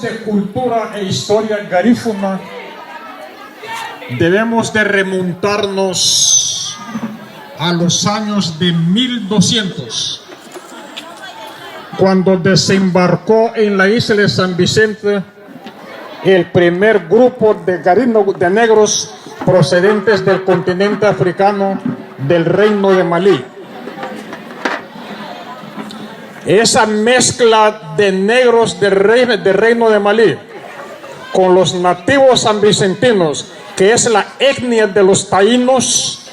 De cultura e historia garífuna, debemos de remontarnos a los años de 1200, cuando desembarcó en la isla de San Vicente el primer grupo de negros procedentes del continente africano del reino de Malí. Esa mezcla de negros del reino de Malí con los nativos sanvicentinos, que es la etnia de los taínos,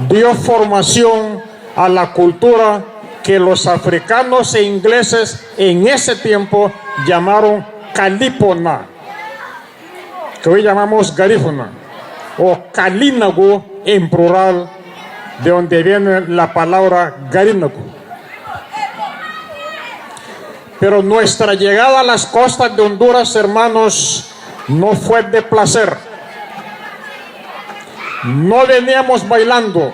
dio formación a la cultura que los africanos e ingleses en ese tiempo llamaron calípona, que hoy llamamos garífuna, o calínago en plural, de donde viene la palabra garínago. Pero nuestra llegada a las costas de Honduras, hermanos, no fue de placer. No veníamos bailando,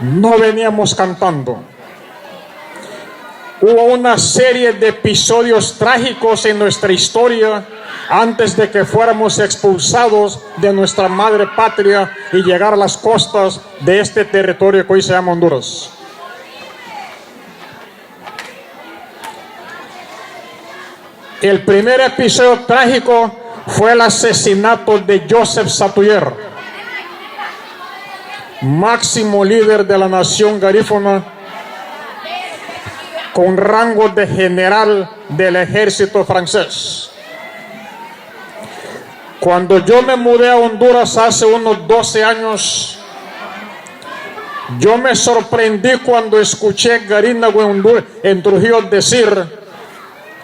no veníamos cantando. Hubo una serie de episodios trágicos en nuestra historia antes de que fuéramos expulsados de nuestra madre patria y llegar a las costas de este territorio que hoy se llama Honduras. El primer episodio trágico fue el asesinato de Joseph Satuyer, máximo líder de la nación garífuna, con rango de general del ejército francés. Cuando yo me mudé a Honduras hace unos 12 años, yo me sorprendí cuando escuché garínago en Trujillo decir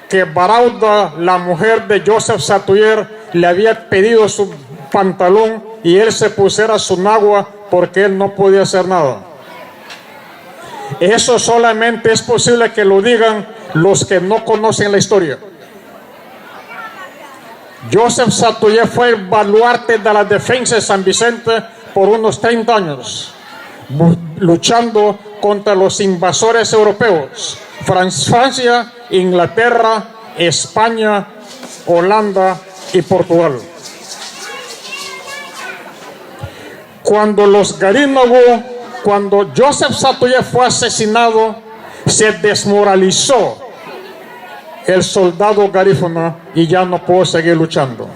que Barauda, la mujer de Joseph Satuyer, le había pedido su pantalón y él se pusiera su nagua porque él no podía hacer nada. Eso solamente es posible que lo digan los que no conocen la historia. Joseph Satuyer fue el baluarte de la defensa de San Vicente por unos 30 años, luchando contra los invasores europeos, Francia, Inglaterra, España, Holanda y Portugal. Cuando Joseph Satuyer fue asesinado, se desmoralizó el soldado garífuna y ya no pudo seguir luchando.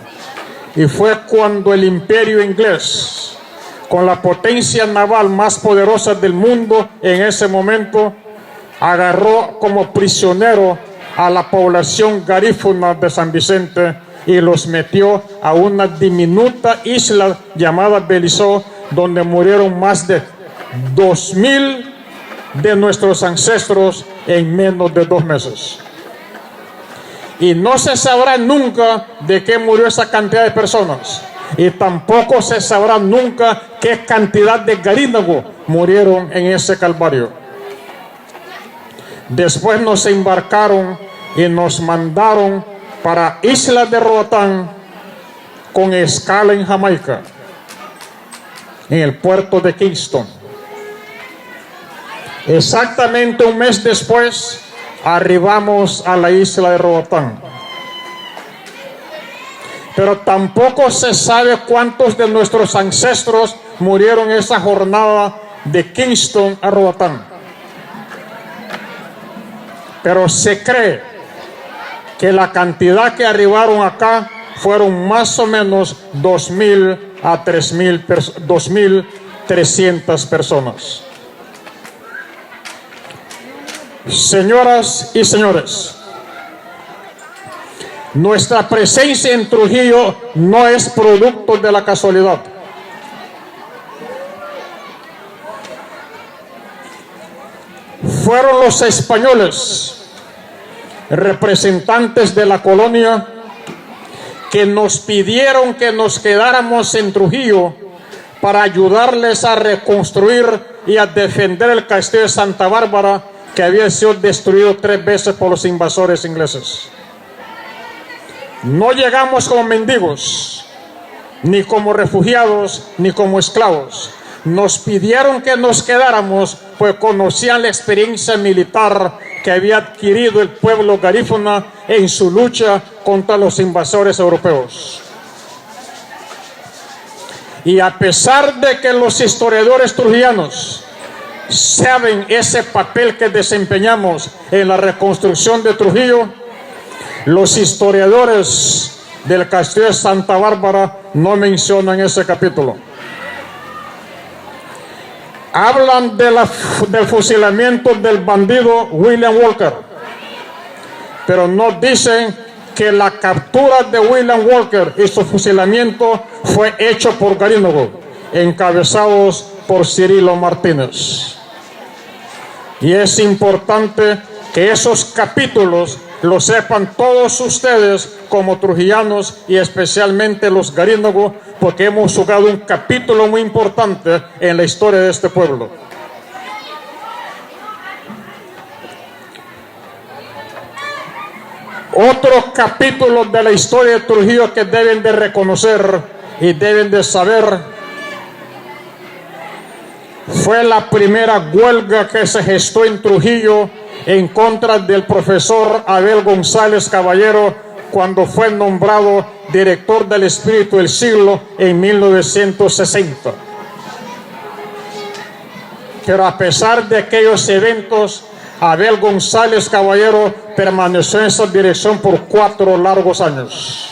Y fue cuando el imperio inglés, con la potencia naval más poderosa del mundo en ese momento, agarró como prisionero a la población garífuna de San Vicente y los metió a una diminuta isla llamada Belizó, donde murieron más de 2000 de nuestros ancestros en menos de 2 meses. Y no se sabrá nunca de qué murió esa cantidad de personas, y tampoco se sabrá nunca qué cantidad de garínago murieron en ese calvario. Después nos embarcaron y nos mandaron para Isla de Roatán, con escala en Jamaica, en el puerto de Kingston. Exactamente un mes después arribamos a la isla de Roatán. Pero tampoco se sabe cuántos de nuestros ancestros murieron esa jornada de Kingston a Roatán. Pero se cree que la cantidad que arribaron acá fueron más o menos 2.000 a 2.300 personas. Señoras y señores, nuestra presencia en Trujillo no es producto de la casualidad. Fueron los españoles, representantes de la colonia, que nos pidieron que nos quedáramos en Trujillo para ayudarles a reconstruir y a defender el castillo de Santa Bárbara, que había sido destruido 3 veces por los invasores ingleses. No llegamos como mendigos, ni como refugiados, ni como esclavos. Nos pidieron que nos quedáramos, pues conocían la experiencia militar que había adquirido el pueblo garífuna en su lucha contra los invasores europeos. Y a pesar de que los historiadores trujillanos saben ese papel que desempeñamos en la reconstrucción de Trujillo, los historiadores del Castillo de Santa Bárbara no mencionan ese capítulo. Hablan del fusilamiento del bandido William Walker, pero no dicen que la captura de William Walker y su fusilamiento fue hecho por garífuna, encabezados por Cirilo Martínez. Y es importante que esos capítulos lo sepan todos ustedes como trujillanos y especialmente los garífuna, porque hemos jugado un capítulo muy importante en la historia de este pueblo. Otro capítulo de la historia de Trujillo que deben de reconocer y deben de saber fue la primera huelga que se gestó en Trujillo en contra del profesor Abel González Caballero cuando fue nombrado director del Espíritu del Siglo en 1960. Pero a pesar de aquellos eventos, Abel González Caballero permaneció en esa dirección por 4 largos años.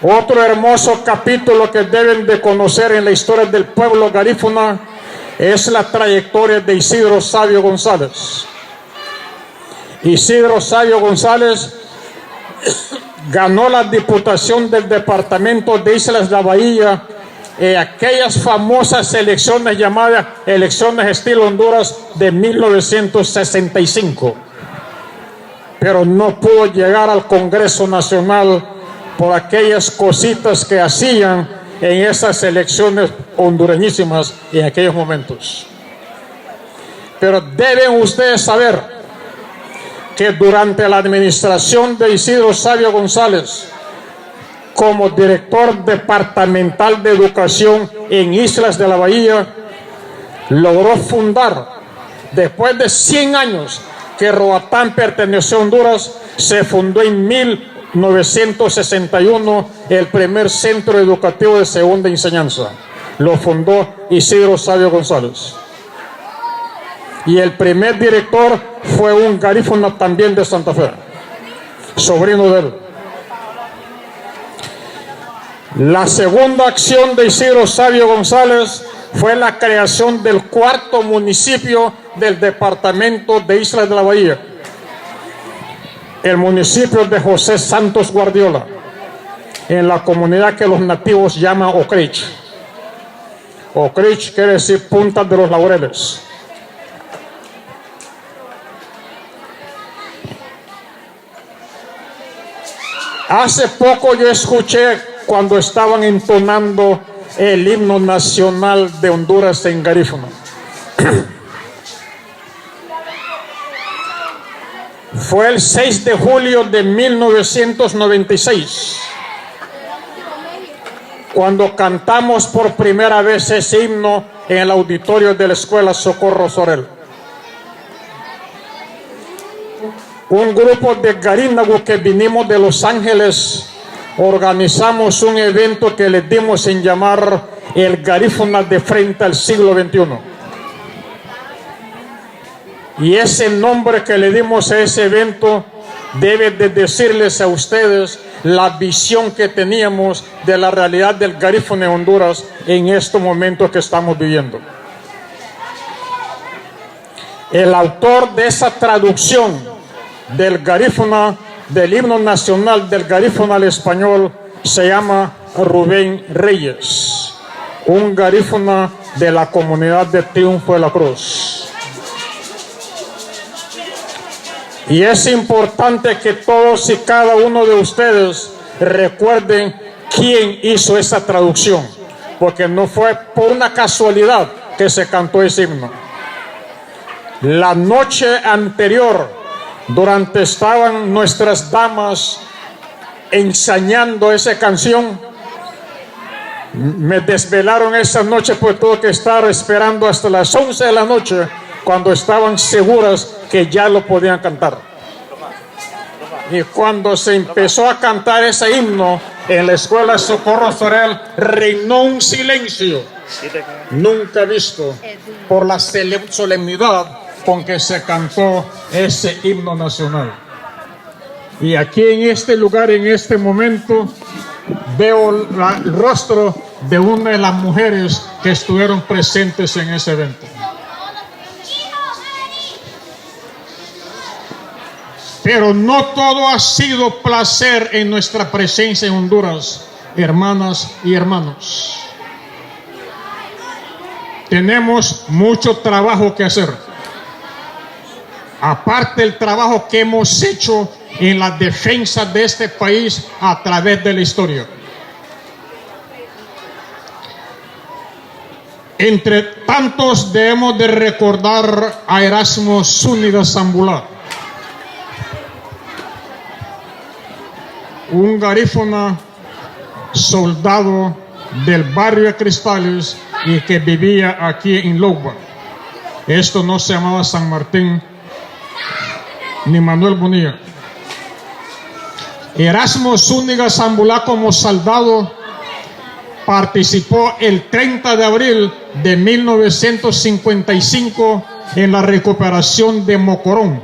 Otro hermoso capítulo que deben de conocer en la historia del pueblo garífuna es la trayectoria de Isidro Sabio González. Isidro Sabio González ganó la diputación del departamento de Islas de la Bahía en aquellas famosas elecciones llamadas elecciones estilo Honduras de 1965, pero no pudo llegar al Congreso Nacional por aquellas cositas que hacían en esas elecciones hondureñísimas en aquellos momentos. Pero deben ustedes saber que durante la administración de Isidro Sabio González, como director departamental de educación en Islas de la Bahía, logró fundar, después de 100 años que Roatán perteneció a Honduras, se fundó en 1961 el primer centro educativo de segunda enseñanza. Lo fundó Isidro Sabio González. Y el primer director fue un garífuna también de Santa Fe, sobrino de él. La segunda acción de Isidro Sabio González fue la creación del 4º municipio del departamento de Islas de la Bahía, el municipio de José Santos Guardiola, en la comunidad que los nativos llaman Ocrich. Ocrich quiere decir punta de los laureles. Hace poco yo escuché cuando estaban entonando el himno nacional de Honduras en garífuna. Fue el 6 de julio de 1996 cuando cantamos por primera vez ese himno en el auditorio de la Escuela Socorro Sorel. Un grupo de garífuna que vinimos de Los Ángeles organizamos un evento que le dimos en llamar el Garífuna de Frente al Siglo XXI. Y ese nombre que le dimos a ese evento debe de decirles a ustedes la visión que teníamos de la realidad del garífuna en Honduras en estos momentos que estamos viviendo. El autor de esa traducción del garífuna, del himno nacional del garífuna al español, se llama Rubén Reyes, un garífuna de la comunidad de Triunfo de la Cruz. Y es importante que todos y cada uno de ustedes recuerden quién hizo esa traducción, porque no fue por una casualidad que se cantó ese himno. La noche anterior, durante estaban nuestras damas ensayando esa canción, Me desvelaron esa noche, pues tuve que estar esperando hasta las 11 de la noche cuando estaban seguras que ya lo podían cantar. Y cuando se empezó a cantar ese himno en la escuela Socorro Sorel, reinó un silencio nunca visto por la solemnidad con que se cantó ese himno nacional. Y aquí en este lugar, en este momento, veo el rostro de una de las mujeres que estuvieron presentes en ese evento. Pero no todo ha sido placer en nuestra presencia en Honduras, hermanas y hermanos. Tenemos mucho trabajo que hacer. Aparte del trabajo que hemos hecho en la defensa de este país a través de la historia. Entre tantos debemos de recordar a Erasmo Zúñiga Zambulá, un garífuna soldado del barrio de Cristales y que vivía aquí en Logba. Esto no se llamaba San Martín ni Manuel Bonilla. Erasmo Zúñiga Zambulá, como soldado, participó el 30 de abril de 1955 en la recuperación de Mocorón.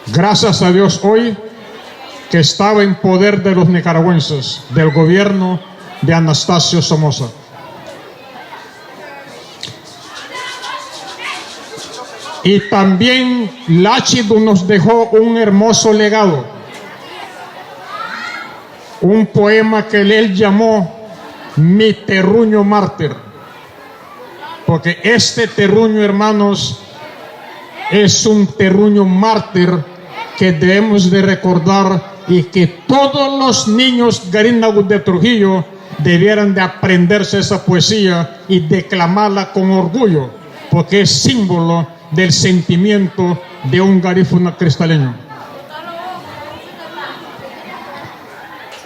Gracias a Dios hoy que estaba en poder de los nicaragüenses, del gobierno de Anastasio Somoza. Y también Láchido nos dejó un hermoso legado, un poema que él llamó Mi terruño mártir, porque este terruño, hermanos, es un terruño mártir que debemos de recordar y que todos los niños garínagos de Trujillo debieran de aprenderse esa poesía y declamarla con orgullo, porque es símbolo del sentimiento de un garífuna cristaleño.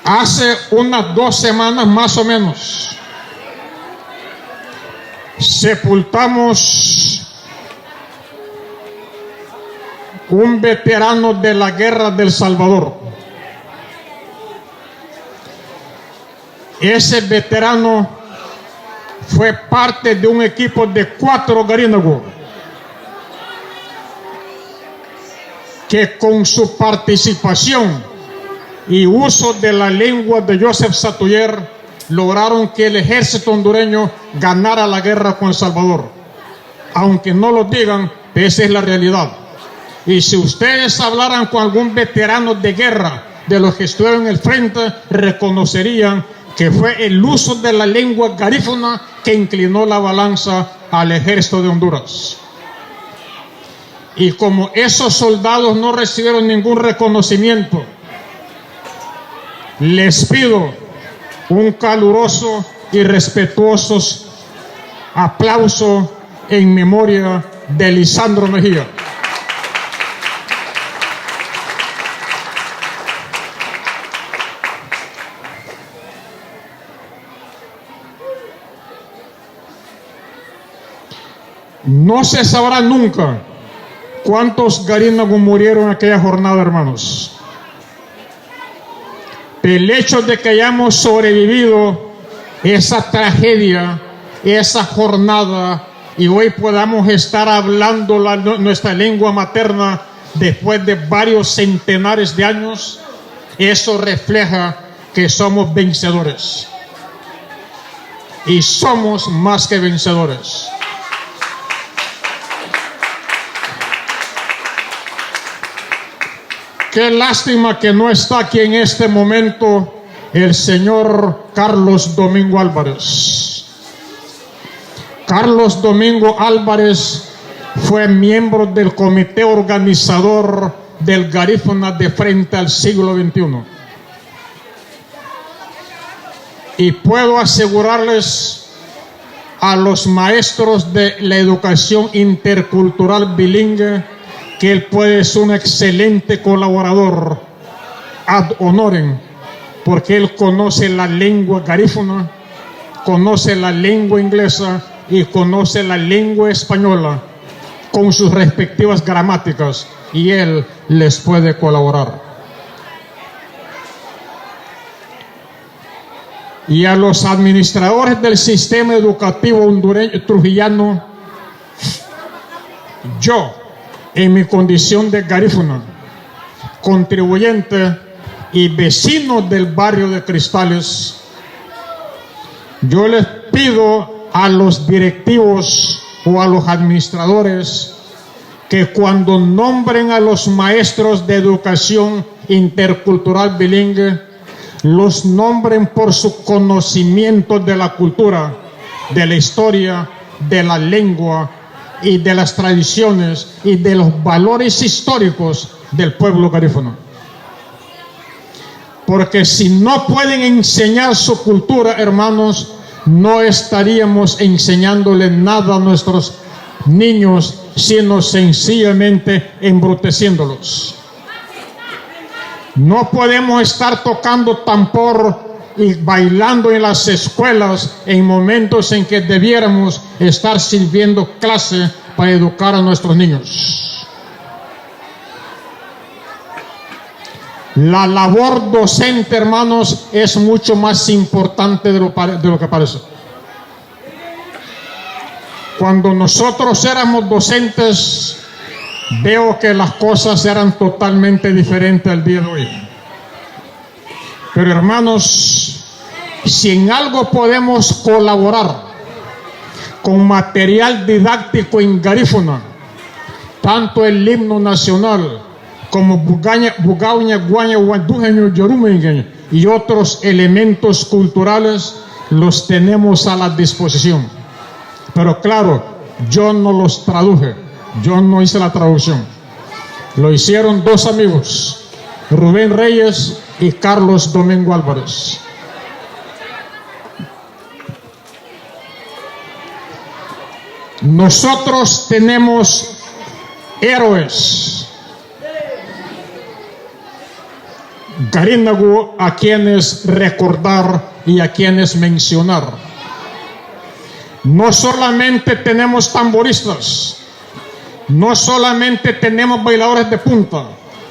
Hace unas 2 semanas más o menos sepultamos un veterano de la guerra del Salvador. Ese veterano fue parte de un equipo de 4 garínagos que con su participación y uso de la lengua de Joseph Satuyer lograron que el ejército hondureño ganara la guerra con El Salvador. Aunque no lo digan, esa es la realidad. Y si ustedes hablaran con algún veterano de guerra de los que estuvieron en el frente, reconocerían que fue el uso de la lengua garífuna que inclinó la balanza al ejército de Honduras. Y como esos soldados no recibieron ningún reconocimiento, les pido un caluroso y respetuoso aplauso en memoria de Lisandro Mejía. No se sabrá nunca cuántos garínagos murieron en aquella jornada, hermanos. El hecho de que hayamos sobrevivido esa tragedia, esa jornada, y hoy podamos estar hablando nuestra lengua materna después de varios centenares de años, eso refleja que somos vencedores. Y somos más que vencedores. Qué lástima que no está aquí en este momento el señor Carlos Domingo Álvarez. Carlos Domingo Álvarez fue miembro del comité organizador del Garífuna de Frente al Siglo XXI. Y puedo asegurarles a los maestros de la educación intercultural bilingüe que él puede ser un excelente colaborador ad honorem, porque él conoce la lengua garífuna conoce la lengua inglesa y conoce la lengua española con sus respectivas gramáticas, y él les puede colaborar. Y a los administradores del sistema educativo hondureño trujillano, yo, en mi condición de garífuna, contribuyente y vecino del barrio de Cristales, yo les pido a los directivos o a los administradores que cuando nombren a los maestros de educación intercultural bilingüe, los nombren por su conocimiento de la cultura, de la historia, de la lengua y de las tradiciones y de los valores históricos del pueblo garífuna. Porque si no pueden enseñar su cultura, hermanos, no estaríamos enseñándole nada a nuestros niños, sino sencillamente embruteciéndolos. No podemos estar tocando tambor y bailando en las escuelas en momentos en que debiéramos estar sirviendo clase para educar a nuestros niños. La labor docente, hermanos, es mucho más importante de lo que parece. Cuando nosotros éramos docentes, veo que las cosas eran totalmente diferentes al día de hoy. Pero hermanos, si en algo podemos colaborar con material didáctico en garífuna, tanto el himno nacional como Bugauña, Guaña, Guandujeño, Yorumengueño y otros elementos culturales, los tenemos a la disposición. Pero claro, yo no los traduje, yo no hice la traducción. Lo hicieron dos amigos, Rubén Reyes y Carlos Domingo Álvarez. Nosotros tenemos héroes garínago a quienes recordar y a quienes mencionar. No solamente tenemos tamboristas, no solamente tenemos bailadores de punta,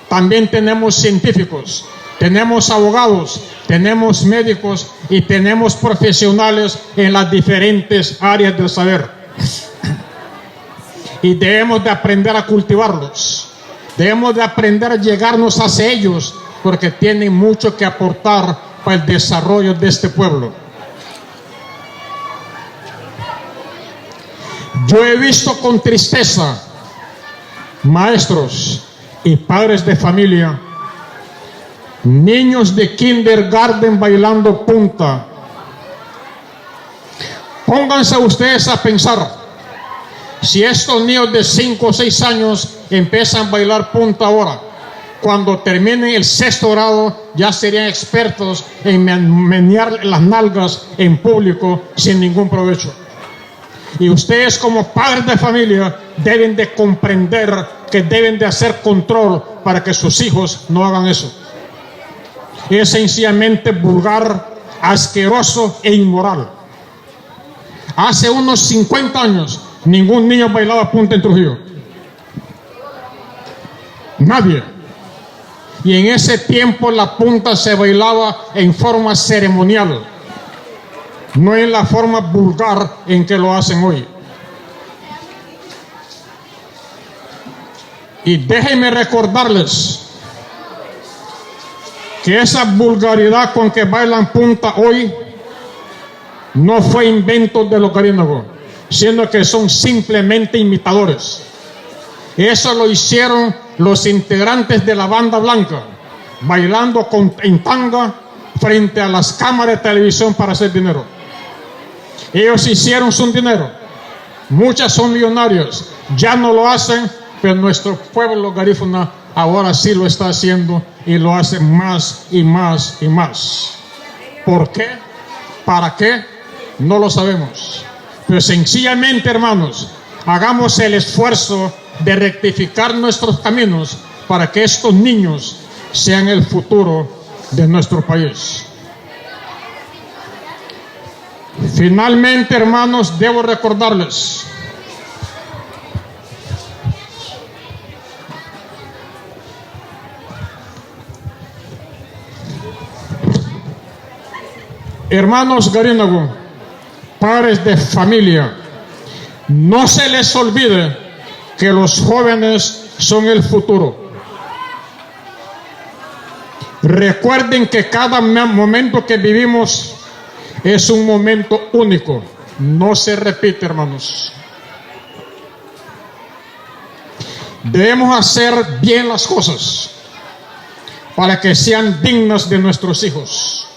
también tenemos científicos, tenemos abogados, tenemos médicos y tenemos profesionales en las diferentes áreas del saber. Y debemos de aprender a cultivarlos, debemos de aprender a llegarnos hacia ellos, porque tienen mucho que aportar para el desarrollo de este pueblo. Yo he visto con tristeza maestros y padres de familia, niños de kindergarten bailando punta. Pónganse ustedes a pensar, si estos niños de 5 o 6 años empiezan a bailar punta ahora, cuando terminen el 6º grado ya serían expertos en menear las nalgas en público sin ningún provecho. Y ustedes como padres de familia deben de comprender que deben de hacer control para que sus hijos no hagan eso. Es sencillamente vulgar, asqueroso e inmoral. Hace unos 50 años ningún niño bailaba punta en Trujillo. Nadie. Y en ese tiempo la punta se bailaba en forma ceremonial, no en la forma vulgar en que lo hacen hoy. Y déjenme recordarles que esa vulgaridad con que bailan punta hoy no fue invento de los garínagos, sino que son simplemente imitadores. Eso lo hicieron los integrantes de la banda blanca, bailando en tanga frente a las cámaras de televisión para hacer dinero. Ellos hicieron su dinero. Muchas son millonarios, ya no lo hacen, pero nuestro pueblo garífuna ahora sí lo está haciendo y lo hace más y más y más. ¿Por qué? ¿Para qué? No lo sabemos. Pero sencillamente, hermanos, hagamos el esfuerzo de rectificar nuestros caminos para que estos niños sean el futuro de nuestro país. Finalmente, hermanos, debo recordarles hermanos Garinagu, padres de familia, no se les olvide que los jóvenes son el futuro. Recuerden que cada momento que vivimos es un momento único, no se repite, hermanos. Debemos hacer bien las cosas para que sean dignas de nuestros hijos.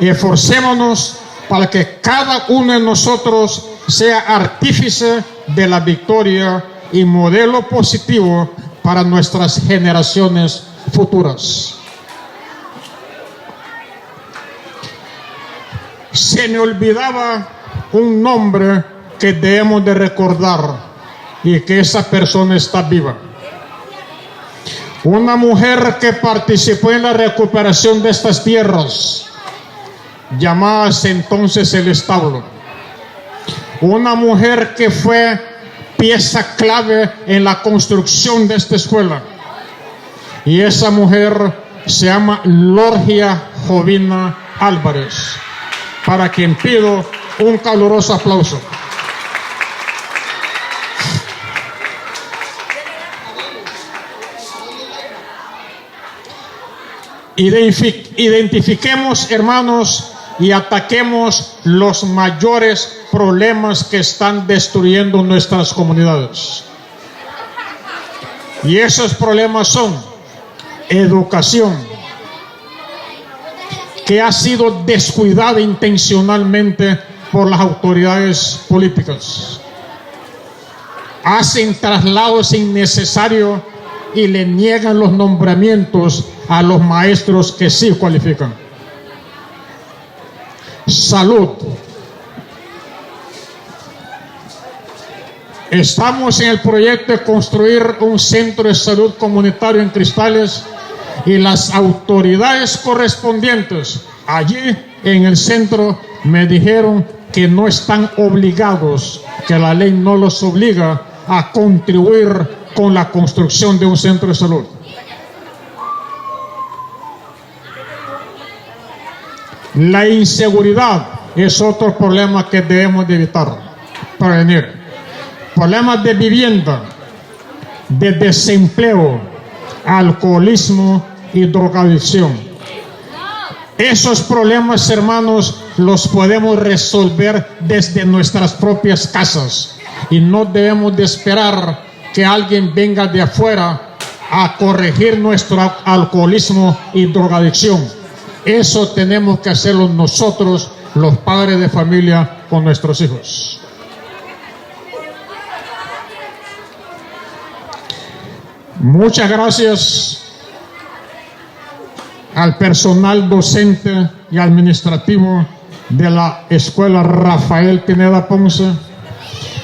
Esforcémonos para que cada uno de nosotros sea artífice de la victoria y modelo positivo para nuestras generaciones futuras. Se me olvidaba un nombre que debemos de recordar y que esa persona está viva. Una mujer que participó en la recuperación de estas tierras, llamadas entonces el establo. Una mujer que fue pieza clave en la construcción de esta escuela. Y esa mujer se llama Lorgia Jovina Álvarez, para quien pido un caluroso aplauso. Identifiquemos, hermanos, y ataquemos los mayores problemas que están destruyendo nuestras comunidades. Y esos problemas son educación, que ha sido descuidada intencionalmente por las autoridades políticas. Hacen traslados innecesarios y le niegan los nombramientos a los maestros que sí cualifican. Salud. Estamos en el proyecto de construir un centro de salud comunitario en Cristales y las autoridades correspondientes allí en el centro me dijeron que no están obligados, que la ley no los obliga a contribuir con la construcción de un centro de salud. La inseguridad es otro problema que debemos de evitar, prevenir. Problemas de vivienda, de desempleo, alcoholismo y drogadicción. Esos problemas, hermanos, los podemos resolver desde nuestras propias casas y no debemos de esperar que alguien venga de afuera a corregir nuestro alcoholismo y drogadicción. Eso tenemos que hacerlo nosotros, los padres de familia, con nuestros hijos. Muchas gracias al personal docente y administrativo de la Escuela Rafael Pineda Ponce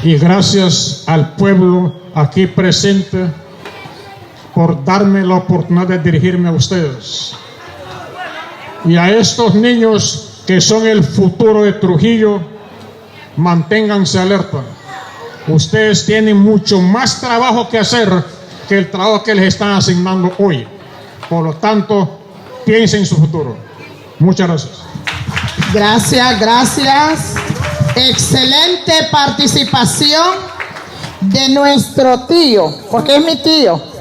y gracias al pueblo aquí presente por darme la oportunidad de dirigirme a ustedes. Y a estos niños que son el futuro de Trujillo, manténganse alerta. Ustedes tienen mucho más trabajo que hacer que el trabajo que les están asignando hoy. Por lo tanto, piensen en su futuro. Muchas gracias. Gracias, gracias. Excelente participación de nuestro tío, porque es mi tío.